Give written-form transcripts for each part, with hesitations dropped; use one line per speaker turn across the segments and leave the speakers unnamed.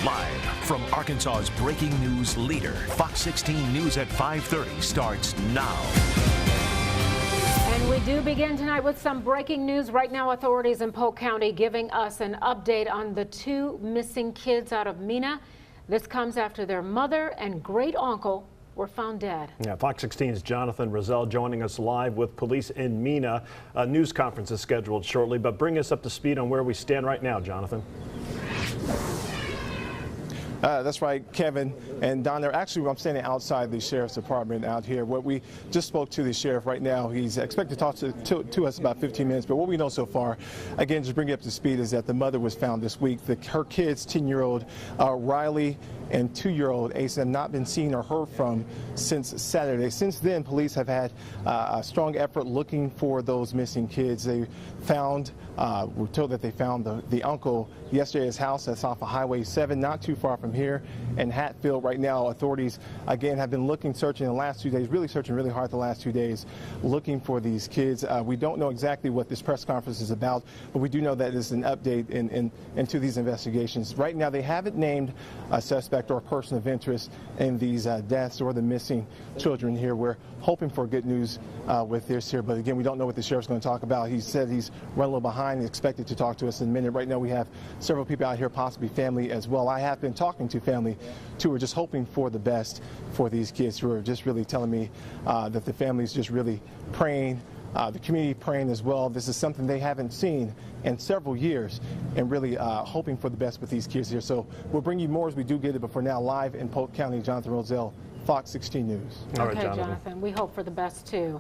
Live from Arkansas's breaking news leader, Fox 16 News at 5:30 starts now.
And we do begin tonight with some breaking news. Right now, authorities in Polk County giving us an update on the 2 missing kids out of Mena. This comes after their mother and great uncle were found dead.
Yeah, Fox 16's Jonathan Roselle joining us live with police in Mena. A news conference is scheduled shortly, but bring us up to speed on where we stand right now, Jonathan.
That's right, Kevin and Don. Actually, I'm standing outside the sheriff's department out here. What we just spoke to the sheriff right now. He's expected to talk to us about 15 minutes. But what we know so far, again, just bring you up to speed, is that the mother was found this week. Her kids, 10-year-old Reilly and 2-year-old Acelynn, have not been seen or heard from since Saturday. Since then, police have had a strong effort looking for those missing kids. They found, we're told that they found the uncle yesterday at his house. That's off of Highway 7, not too far from here in Hatfield. Right now, authorities again have been searching the last 2 days, really searching really hard the last 2 days, looking for these kids. We don't know exactly what this press conference is about, but we do know that it's an update into these investigations. Right now, they haven't named a suspect or a person of interest in these deaths or the missing children here. We're hoping for good news with this here, but again, we don't know what the sheriff's going to talk about. He said he's run a little behind. He's expected to talk to us in a minute. Right now, we have several people out here, possibly family as well. I have been talking to family who are just hoping for the best for these kids, who are just really telling me that the family's just really praying, the community praying as well. This is something they haven't seen in several years, and really hoping for the best with these kids here. So we'll bring you more as we do get it, but for now, live in Polk County, Jonathan Roselle, Fox 16 News.
All right,
okay, Jonathan, we hope for the best too.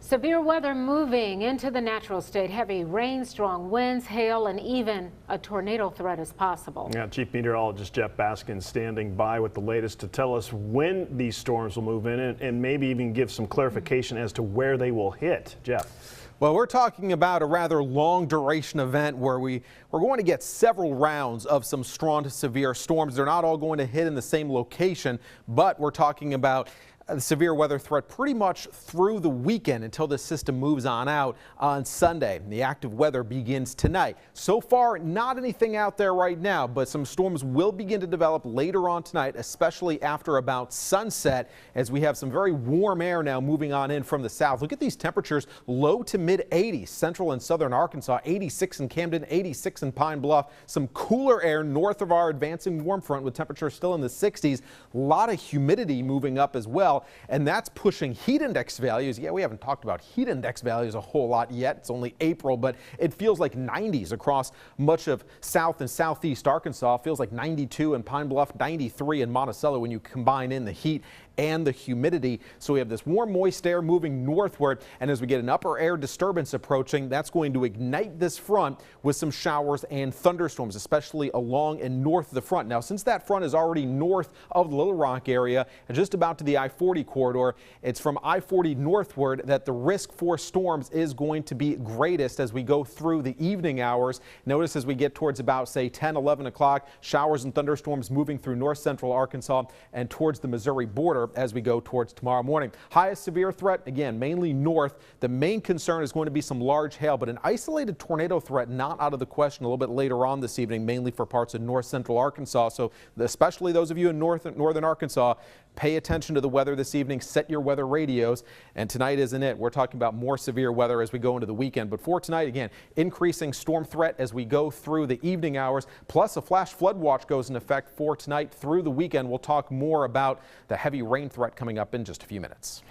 Severe weather moving into the natural state. Heavy rain, strong winds, hail, and even a tornado threat is possible.
Yeah, Chief Meteorologist Jeff Baskin standing by with the latest to tell us when these storms will move in and maybe even give some clarification as to where they will hit. Jeff.
Well, we're talking about a rather long duration event where we're going to get several rounds of some strong to severe storms. They're not all going to hit in the same location, but we're talking about a severe weather threat pretty much through the weekend until this system moves on out on Sunday. The active weather begins tonight. So far, not anything out there right now, but some storms will begin to develop later on tonight, especially after about sunset, as we have some very warm air now moving on in from the south. Look at these temperatures, low to mid 80s, central and southern Arkansas, 86 in Camden, 86 in Pine Bluff. Some cooler air north of our advancing warm front with temperatures still in the 60s. A lot of humidity moving up as well. And that's pushing heat index values. Yeah, we haven't talked about heat index values a whole lot yet. It's only April, but it feels like 90s across much of south and southeast Arkansas. It feels like 92 in Pine Bluff, 93 in Monticello when you combine in the heat and the humidity. So we have this warm, moist air moving northward, and as we get an upper air disturbance approaching, that's going to ignite this front with some showers and thunderstorms, especially along and north of the front. Now, since that front is already north of the Little Rock area and just about to the I-40 corridor, it's from I-40 northward that the risk for storms is going to be greatest as we go through the evening hours. Notice as we get towards about, say, 10, 11 o'clock, showers and thunderstorms moving through north central Arkansas and towards the Missouri border as we go towards tomorrow morning. Highest severe threat, again, mainly north. The main concern is going to be some large hail, but an isolated tornado threat not out of the question a little bit later on this evening, mainly for parts of north central Arkansas. So especially those of you in northern Arkansas, pay attention to the weather this evening. Set your weather radios. And tonight isn't it. We're talking about more severe weather as we go into the weekend. But for tonight, again, increasing storm threat as we go through the evening hours. Plus, a flash flood watch goes in effect for tonight through the weekend. We'll talk more about the heavy rain threat coming up in just a few minutes.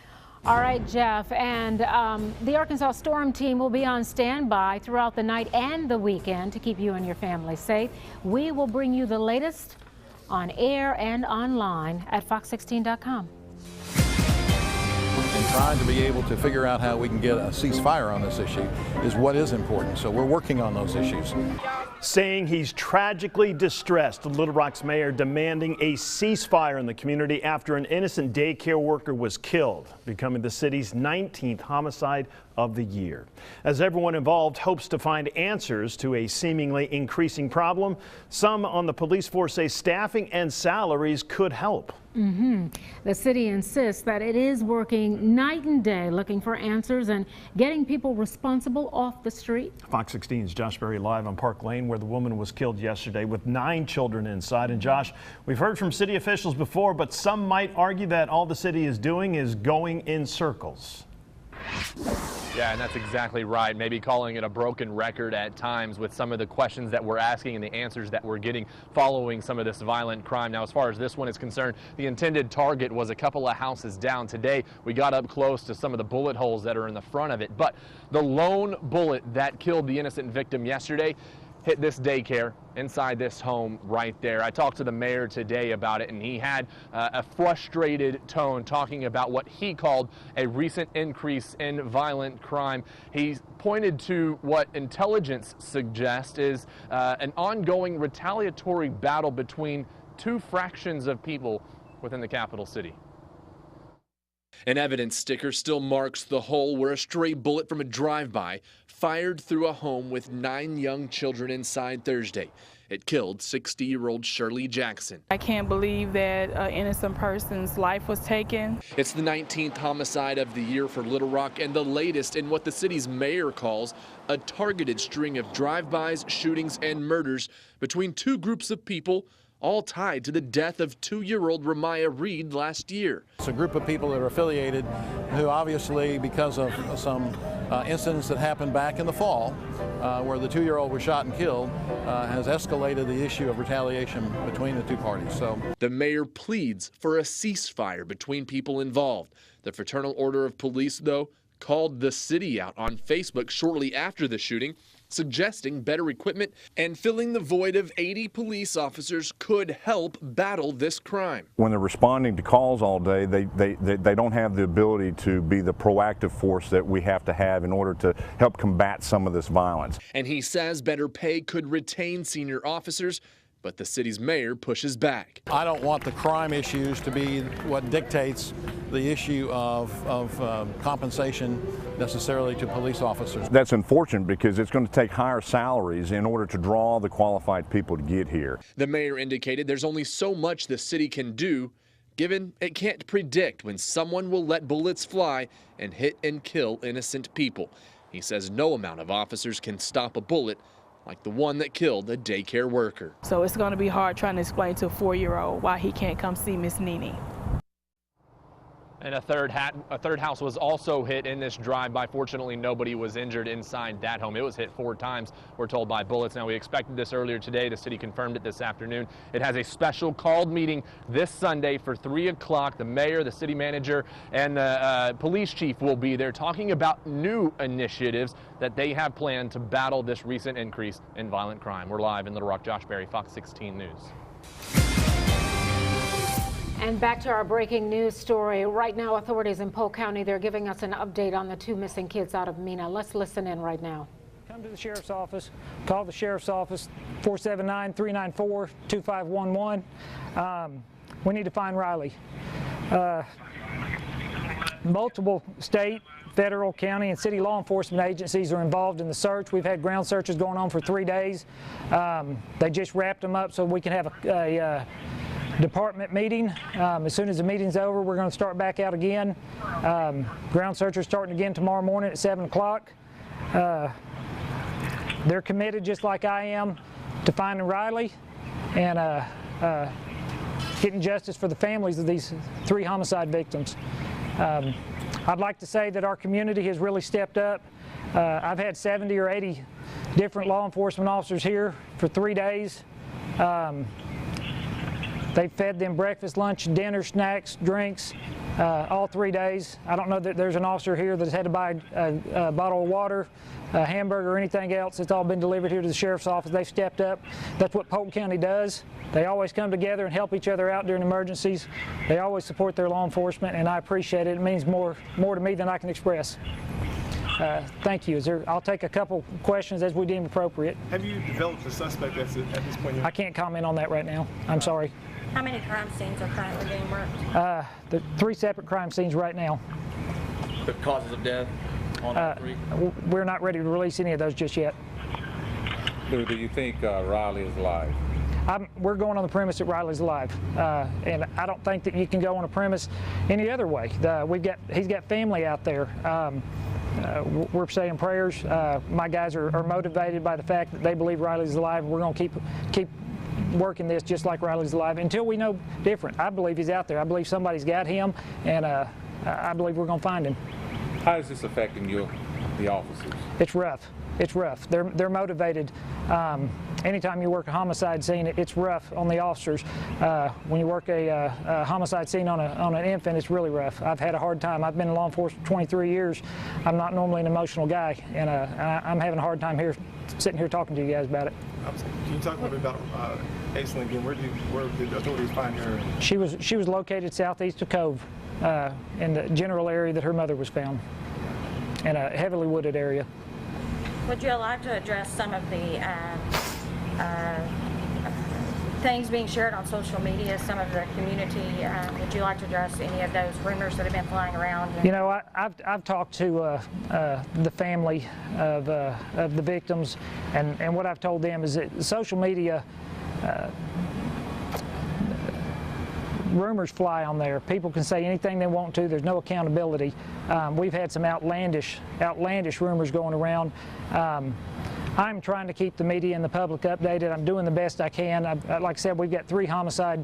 All right, Jeff, and the Arkansas Storm Team will be on standby throughout the night and the weekend to keep you and your family safe. We will bring you the latest on air and online at fox16.com.
And trying to be able to figure out how we can get a ceasefire on this issue is what is important. So we're working on those issues.
Saying he's tragically distressed, Little Rock's mayor demanding a ceasefire in the community after an innocent daycare worker was killed, becoming the city's 19th homicide of the year. As everyone involved hopes to find answers to a seemingly increasing problem, some on the police force say staffing and salaries could help.
The city insists that it is working night and day looking for answers and getting people responsible off the street.
Fox 16's Josh Berry live on Park Lane, where the woman was killed yesterday with 9 children inside. And Josh, we've heard from city officials before, but some might argue that all the city is doing is going in circles.
Yeah, and that's exactly right. Maybe calling it a broken record at times with some of the questions that we're asking and the answers that we're getting following some of this violent crime. Now, as far as this one is concerned, the intended target was a couple of houses down. Today, we got up close to some of the bullet holes that are in the front of it. But the lone bullet that killed the innocent victim yesterday hit this daycare inside this home right there. I talked to the mayor today about it, and he had a frustrated tone talking about what he called a recent increase in violent crime. He pointed to what intelligence suggests is an ongoing retaliatory battle between 2 fractions of people within the capital city. An evidence sticker still marks the hole where a stray bullet from a drive-by fired through a home with 9 young children inside Thursday. It killed 60-year-old Shirley Jackson.
I can't believe that an innocent person's life was taken.
It's the 19th homicide of the year for Little Rock and the latest in what the city's mayor calls a targeted string of drive-bys, shootings, and murders between 2 groups of people, all tied to the death of 2-year-old Ramiah Reed last year.
It's a group of people that are affiliated who obviously, because of some incidents that happened back in the fall, where the 2-year-old was shot and killed, has escalated the issue of retaliation between the 2 parties. So
the mayor pleads for a ceasefire between people involved. The Fraternal Order of Police, though, called the city out on Facebook shortly after the shooting, suggesting better equipment and filling the void of 80 police officers could help battle this crime.
When they're responding to calls all day, they don't have the ability to be the proactive force that we have to have in order to help combat some of this violence.
And he says better pay could retain senior officers, but the city's mayor pushes back.
I don't want the crime issues to be what dictates the issue of compensation necessarily to police officers.
That's unfortunate because it's going to take higher salaries in order to draw the qualified people to get here.
The mayor indicated there's only so much the city can do, given it can't predict when someone will let bullets fly and hit and kill innocent people. He says no amount of officers can stop a bullet like the one that killed a daycare worker.
So it's going to be hard trying to explain to a 4-year-old why he can't come see Miss Nene.
And a third house was also hit in this drive-by. Fortunately, nobody was injured inside that home. It was hit 4 times, we're told, by bullets. Now, we expected this earlier today. The city confirmed it this afternoon. It has a special called meeting this Sunday for 3 o'clock. The mayor, the city manager, and the police chief will be there talking about new initiatives that they have planned to battle this recent increase in violent crime. We're live in Little Rock. Josh Berry, Fox 16 News.
And back to our breaking news story. Right now, authorities in Polk County, they're giving us an update on the 2 missing kids out of Mena. Let's listen in right now.
Come to the sheriff's office, call the sheriff's office, 479-394-2511. We need to find Reilly. Multiple state, federal, county, and city law enforcement agencies are involved in the search. We've had ground searches going on for 3 days. They just wrapped them up so we can have a department meeting. As soon as the meeting's over, we're going to start back out again. Ground searchers starting again tomorrow morning at 7 o'clock. They're committed, just like I am, to finding Reilly and getting justice for the families of these 3 homicide victims. I'd like to say that our community has really stepped up. I've had 70 or 80 different law enforcement officers here for 3 days. They fed them breakfast, lunch, dinner, snacks, drinks, all 3 days. I don't know that there's an officer here that's had to buy a bottle of water, a hamburger, or anything else. It's all been delivered here to the sheriff's office. They've stepped up. That's what Polk County does. They always come together and help each other out during emergencies. They always support their law enforcement, and I appreciate it. It means more to me than I can express. Thank you. I'll take a couple questions as we deem appropriate.
Have you developed a suspect at this point?
I can't comment on that right now. I'm sorry.
How many crime scenes are currently being worked?
The 3 separate crime scenes right now.
The causes of death?
on all three?
We're not ready to release any of those just yet.
Do you think Reilly is alive?
We're going on the premise that Reilly's alive, and I don't think that you can go on a premise any other way. He's got family out there. We're saying prayers. My guys are motivated by the fact that they believe Reilly's alive. We're going to keep working this just like Reilly's alive until we know different. I believe he's out there. I believe somebody's got him, and I believe we're going to find him.
How is this affecting the officers?
It's rough. It's rough. They're motivated. Anytime you work a homicide scene, it's rough on the officers. When you work a homicide scene on an infant, it's really rough. I've had a hard time. I've been in law enforcement for 23 years. I'm not normally an emotional guy, and I'm having a hard time here, sitting here talking to you guys about it.
Can you talk a little bit about Acelynn again? Where did the authorities find her?
She was located southeast of Cove, in the general area that her mother was found, in a heavily wooded area.
Would you like to address some of the things being shared on social media, some of the community? Would you like to address any of those rumors that have been flying around?
You know, I've talked to the family of the victims, and what I've told them is that social media, rumors fly on there. People can say anything they want to. There's no accountability. We've had some outlandish rumors going around. I'm trying to keep the media and the public updated. I'm doing the best I can. Like I said, we've got 3 homicide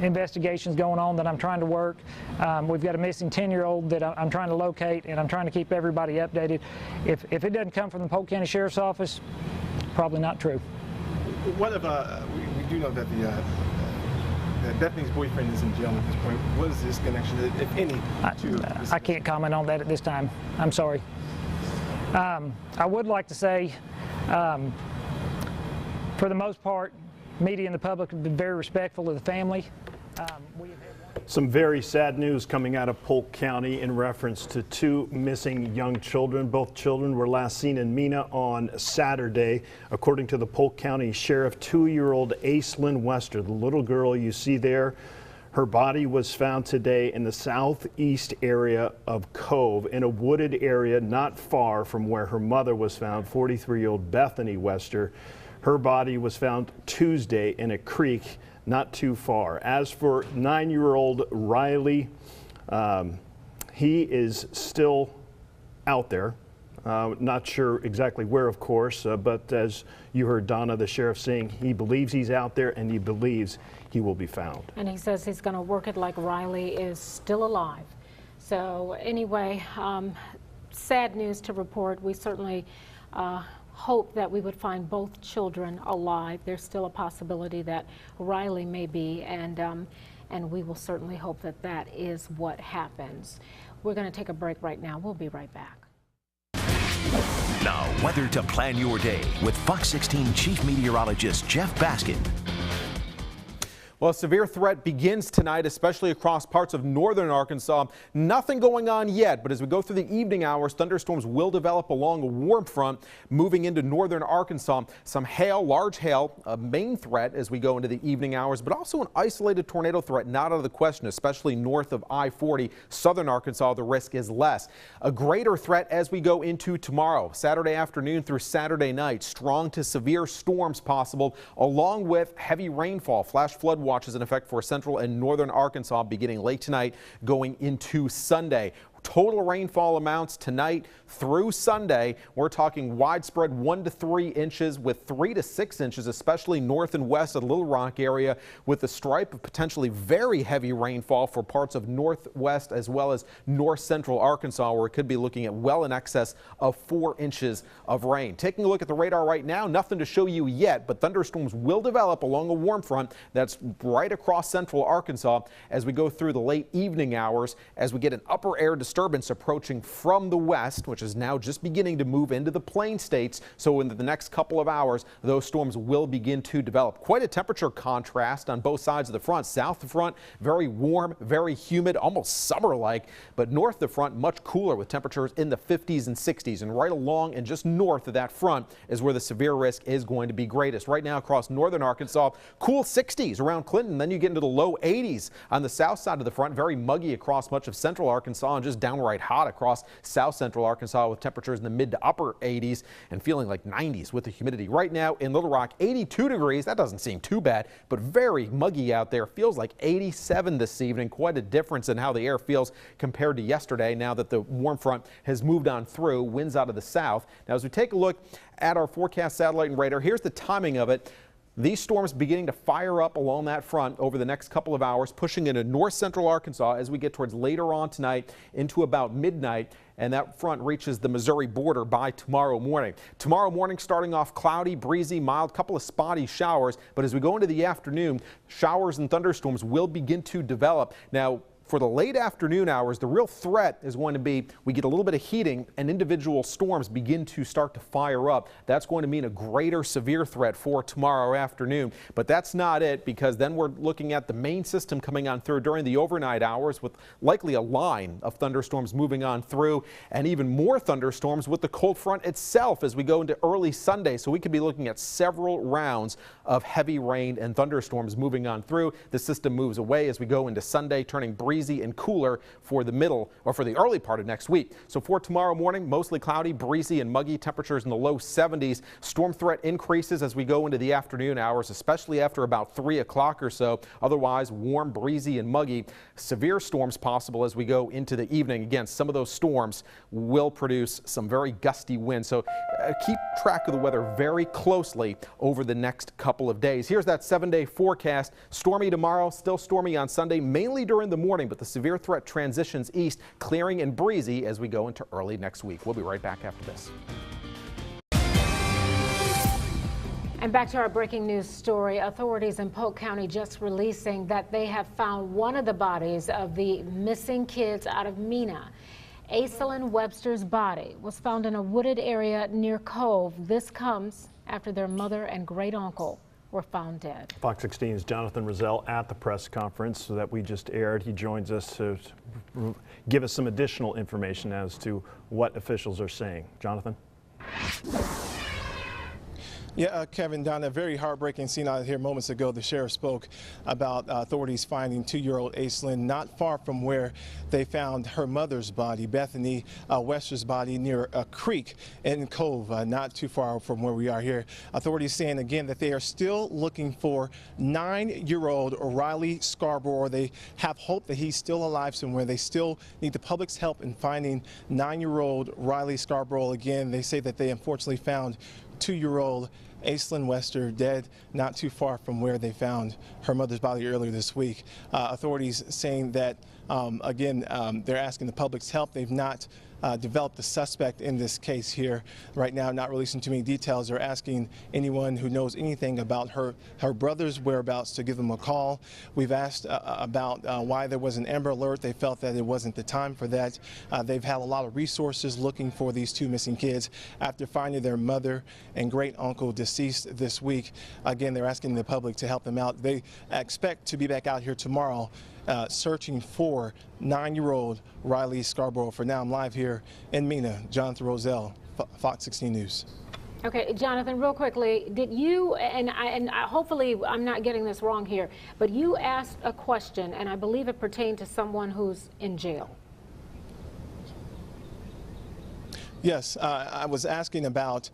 investigations going on that I'm trying to work. We've got a missing 10-year-old that I'm trying to locate, and I'm trying to keep everybody updated. If it doesn't come from the Polk County Sheriff's Office, probably not true.
What if we do know that Bethany's boyfriend is in jail at this point? What is this connection, if any, to
I can't comment on that at this time. I'm sorry. I would like to say, for the most part, media and the public have been very respectful of the family.
Some very sad news coming out of Polk County in reference to 2 missing young children. Both children were last seen in Mena on Saturday. According to the Polk County Sheriff, 2-year-old Acelynn Wester, the little girl you see there, her body was found today in the southeast area of Cove, in a wooded area not far from where her mother was found, 43-year-old Bethany Wester. Her body was found Tuesday in a creek not too far. As for 9-year-old Reilly, he is still out there. Not sure exactly where, of course, but as you heard Donna, the sheriff, saying he believes he's out there and he believes he will be found.
And he says he's going to work it like Reilly is still alive. So anyway, sad news to report. We certainly hope that we would find both children alive. There's still a possibility that Reilly may be, and we will certainly hope that that is what happens. We're going to take a break right now. We'll be right back.
Now, weather to plan your day with Fox 16 Chief Meteorologist Jeff Baskin.
Well, a severe threat begins tonight, especially across parts of northern Arkansas. Nothing going on yet, but as we go through the evening hours, thunderstorms will develop along a warm front moving into northern Arkansas. Some hail, large hail, a main threat as we go into the evening hours, but also an isolated tornado threat not out of the question, especially north of I-40. Southern Arkansas, the risk is less. A greater threat as we go into tomorrow, Saturday afternoon through Saturday night. Strong to severe storms possible, along with heavy rainfall. Flash flood watches in effect for central and northern Arkansas beginning late tonight going into Sunday. Total rainfall amounts tonight through Sunday, we're talking widespread 1 to 3 inches with 3 to 6 inches, especially north and west of the Little Rock area, with a stripe of potentially very heavy rainfall for parts of northwest as well as north central Arkansas, where it could be looking at well in excess of 4 inches of rain. Taking a look at the radar right now, nothing to show you yet, but thunderstorms will develop along a warm front that's right across central Arkansas as we go through the late evening hours, as we get an upper air disturbance approaching from the west, which is now just beginning to move into the plain states. So in the next couple of hours, those storms will begin to develop. Quite a temperature contrast on both sides of the front. South of the front, very warm, very humid, almost summer-like, but north of the front, much cooler with temperatures in the 50s and 60s. And right along and just north of that front is where the severe risk is going to be greatest. Right now across northern Arkansas, cool 60s around Clinton. Then you get into the low 80s on the south side of the front. Very muggy across much of central Arkansas and just downright hot across south central Arkansas with temperatures in the mid to upper 80s and feeling like 90s with the humidity. Right now in Little Rock, 82 degrees. That doesn't seem too bad, but very muggy out there. Feels like 87 this evening. Quite a difference in how the air feels compared to yesterday now that the warm front has moved on through. Winds out of the south. Now as we take a look at our forecast satellite and radar, here's the timing of it. These storms beginning to fire up along that front over the next couple of hours, pushing into north central Arkansas as we get towards later on tonight into about midnight. And that front reaches the Missouri border by tomorrow morning. Tomorrow morning starting off cloudy, breezy, mild, couple of spotty showers. But as we go into the afternoon, showers and thunderstorms will begin to develop. Now, for the late afternoon hours, the real threat is going to be we get a little bit of heating and individual storms begin to start to fire up. That's going to mean a greater severe threat for tomorrow afternoon. But that's not it, because then we're looking at the main system coming on through during the overnight hours with likely a line of thunderstorms moving on through, and even more thunderstorms with the cold front itself as we go into early Sunday. So we could be looking at several rounds of heavy rain and thunderstorms moving on through. The system moves away as we go into Sunday, turning breezy and cooler for the middle or for the early part of next week. So for tomorrow morning, mostly cloudy, breezy and muggy, temperatures in the low 70s. Storm threat increases as we go into the afternoon hours, especially after about 3 o'clock or so. Otherwise, warm, breezy and muggy. Severe storms possible as we go into the evening. Again, some of those storms will produce some very gusty winds. So keep track of the weather very closely over the next couple of days. Here's that 7-day forecast. Stormy tomorrow, still stormy on Sunday, mainly during the morning, but the severe threat transitions east, clearing and breezy as we go into early next week. We'll be right back after this.
And back to our breaking news story. Authorities in Polk County just releasing that they have found one of the bodies of the missing kids out of Mena. Acelynn Wester's body was found in a wooded area near Cove. This comes after their mother and great uncle were found dead.
Fox 16's Jonathan Rizell at the press conference that we just aired. He joins us to give us some additional information as to what officials are saying. Jonathan?
Yeah, Kevin, Donna, a very heartbreaking scene out here moments ago. The sheriff spoke about authorities finding 2-year-old Acelynn not far from where they found her mother's body, Bethany Wester's body, near a creek in Cove, not too far from where we are here. Authorities saying again that they are still looking for 9-year-old Reilly Scarbrough. They have hope that he's still alive somewhere. They still need the public's help in finding 9-year-old Reilly Scarbrough. Again, they say that they unfortunately found 2-year-old Acelynn Wester dead not too far from where they found her mother's body earlier this week. Authorities saying that, they're asking the public's help. They've not developed a suspect in this case here right now, not releasing too many details. They're asking anyone who knows anything about her brother's whereabouts to give them a call. We've asked about why there was an Amber Alert. They felt that it wasn't the time for that. They've had a lot of resources looking for these 2 missing kids after finding their mother and great uncle deceased this week. Again, they're asking the public to help them out. They expect to be back out here tomorrow searching for 9-year-old Reilly Scarbrough. For now, I'm live here in Mena. Jonathan Rizell, Fox 16 News.
Okay, Jonathan, real quickly, did you, and hopefully I'm not getting this wrong here, but you asked a question, and I believe it pertained to someone who's in jail.
Yes, I was asking about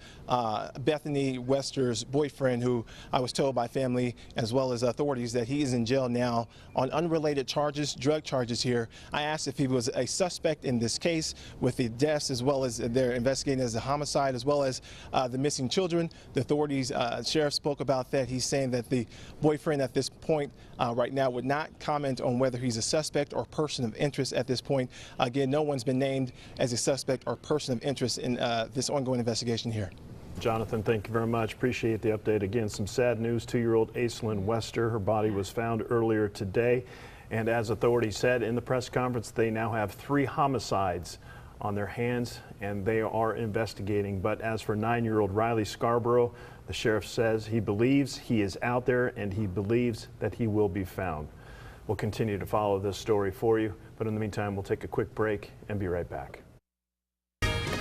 Bethany Wester's boyfriend, who I was told by family as well as authorities that he is in jail now on unrelated charges, drug charges here. I asked if he was a suspect in this case with the deaths, as well as they're investigating as a homicide, as well as the missing children. The authorities, sheriff spoke about that. He's saying that the boyfriend at this point right now would not comment on whether he's a suspect or person of interest at this point. Again, no one's been named as a suspect or person of interest in this ongoing investigation here.
Jonathan, thank you very much. Appreciate the update. Again, some sad news. 2-year-old Acelynn Wester, her body was found earlier today. And as authorities said in the press conference, they now have 3 homicides on their hands and they are investigating. But as for 9-year-old Reilly Scarbrough, the sheriff says he believes he is out there and he believes that he will be found. We'll continue to follow this story for you, but in the meantime, we'll take a quick break and be right back.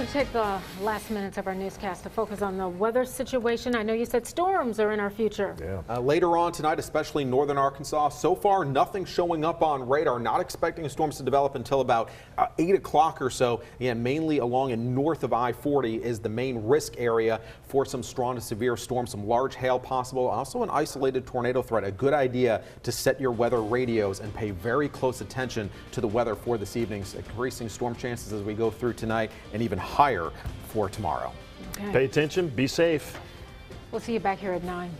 Let's take the last minutes of our newscast to focus on the weather situation. I know you said storms are in our future.
Yeah. Later on tonight, especially northern Arkansas, so far nothing showing up on radar. Not expecting storms to develop until about 8 o'clock or so. Again, mainly along and north of I-40 is the main risk area for some strong to severe storms, some large hail possible, also an isolated tornado threat. A good idea to set your weather radios and pay very close attention to the weather for this evening. Increasing storm chances as we go through tonight and even higher for tomorrow.
Okay.
Pay attention, be safe.
We'll see you back here at 9.